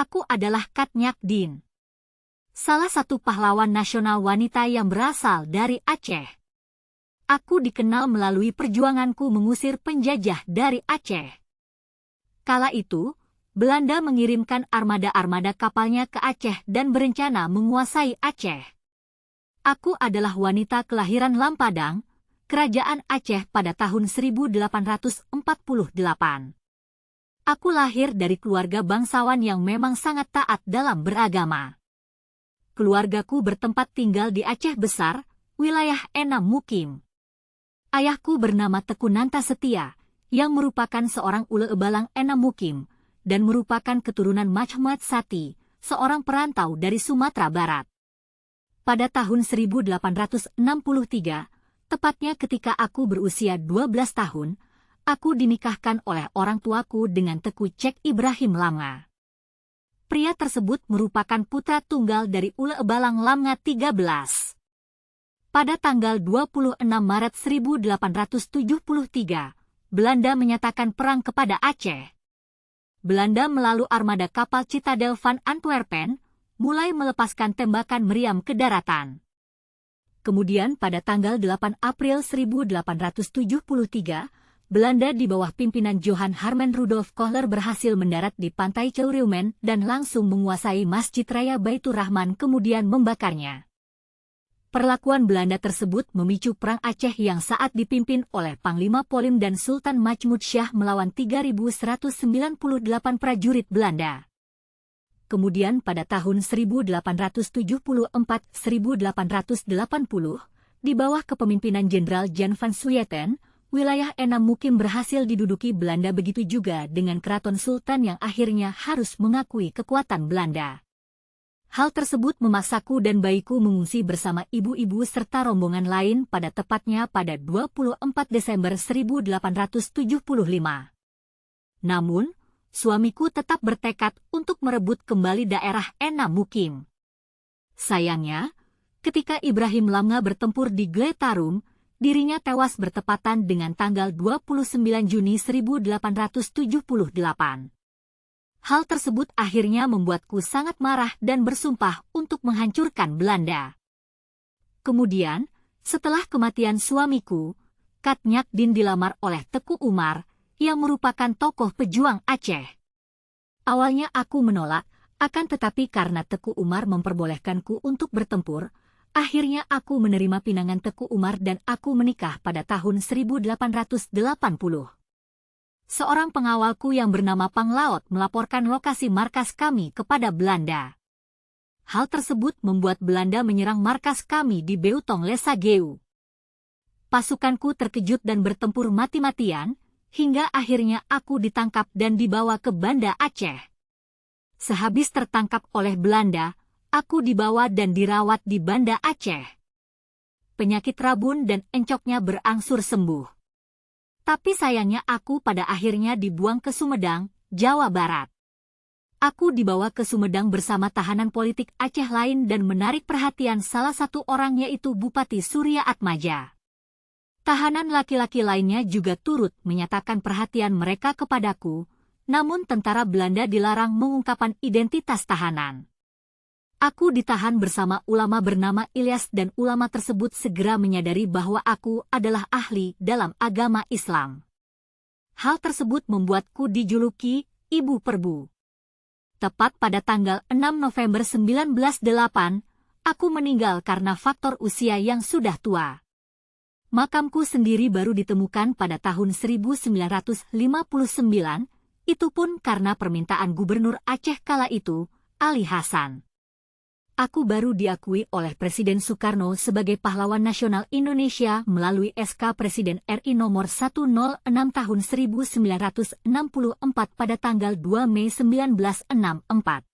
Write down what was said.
Aku adalah Kat Nyak Dien, salah satu pahlawan nasional wanita yang berasal dari Aceh. Aku dikenal melalui perjuanganku mengusir penjajah dari Aceh. Kala itu, Belanda mengirimkan armada-armada kapalnya ke Aceh dan berencana menguasai Aceh. Aku adalah wanita kelahiran Lampadang, Kerajaan Aceh pada tahun 1848. Aku lahir dari keluarga bangsawan yang memang sangat taat dalam beragama. Keluargaku bertempat tinggal di Aceh Besar, wilayah Enam Mukim. Ayahku bernama Teku Nanta Setia, yang merupakan seorang ule ebalang Enam Mukim, dan merupakan keturunan Majmuat Sati, seorang perantau dari Sumatera Barat. Pada tahun 1863, tepatnya ketika aku berusia 12 tahun, aku dinikahkan oleh orang tuaku dengan Teku Cek Ibrahim Lamnga. Pria tersebut merupakan putra tunggal dari ule ebalang Lamnga 13. Pada tanggal 26 Maret 1873, Belanda menyatakan perang kepada Aceh. Belanda melalui armada kapal Citadel van Antwerpen, mulai melepaskan tembakan meriam ke daratan. Kemudian pada tanggal 8 April 1873, Belanda di bawah pimpinan Johan Harman Rudolf Kohler berhasil mendarat di pantai Ceurumen dan langsung menguasai Masjid Raya Baitur Rahman kemudian membakarnya. Perlakuan Belanda tersebut memicu Perang Aceh yang saat dipimpin oleh Panglima Polim dan Sultan Majmud Syah melawan 3.198 prajurit Belanda. Kemudian pada tahun 1874-1880, di bawah kepemimpinan Jenderal Jan van Suyeten, wilayah Enam Mukim berhasil diduduki Belanda, begitu juga dengan Keraton Sultan yang akhirnya harus mengakui kekuatan Belanda. Hal tersebut memaksaku dan bayiku mengungsi bersama ibu-ibu serta rombongan lain tepatnya pada 24 Desember 1875. Namun, suamiku tetap bertekad untuk merebut kembali daerah Enam Mukim. Sayangnya, ketika Ibrahim Lamnga bertempur di Gletarum, dirinya tewas bertepatan dengan tanggal 29 Juni 1878. Hal tersebut akhirnya membuatku sangat marah dan bersumpah untuk menghancurkan Belanda. Kemudian, setelah kematian suamiku, Kat Nyak Dien dilamar oleh Teku Umar, yang merupakan tokoh pejuang Aceh. Awalnya aku menolak, akan tetapi karena Teku Umar memperbolehkanku untuk bertempur, akhirnya aku menerima pinangan Teku Umar dan aku menikah pada tahun 1880. Seorang pengawalku yang bernama Panglaut melaporkan lokasi markas kami kepada Belanda. Hal tersebut membuat Belanda menyerang markas kami di Beutong Lesageu. Pasukanku terkejut dan bertempur mati-matian, hingga akhirnya aku ditangkap dan dibawa ke Banda Aceh. Sehabis tertangkap oleh Belanda, aku dibawa dan dirawat di Banda Aceh. Penyakit rabun dan encoknya berangsur sembuh. Tapi sayangnya aku pada akhirnya dibuang ke Sumedang, Jawa Barat. Aku dibawa ke Sumedang bersama tahanan politik Aceh lain dan menarik perhatian salah satu orang yaitu Bupati Surya Atmaja. Tahanan laki-laki lainnya juga turut menyatakan perhatian mereka kepadaku, namun tentara Belanda dilarang mengungkapkan identitas tahanan. Aku ditahan bersama ulama bernama Ilyas dan ulama tersebut segera menyadari bahwa aku adalah ahli dalam agama Islam. Hal tersebut membuatku dijuluki Ibu Perbu. Tepat pada tanggal 6 November 1908, aku meninggal karena faktor usia yang sudah tua. Makamku sendiri baru ditemukan pada tahun 1959, itu pun karena permintaan Gubernur Aceh kala itu, Ali Hasan. Aku baru diakui oleh Presiden Soekarno sebagai pahlawan nasional Indonesia melalui SK Presiden RI nomor 106 tahun 1964 pada tanggal 2 Mei 1964.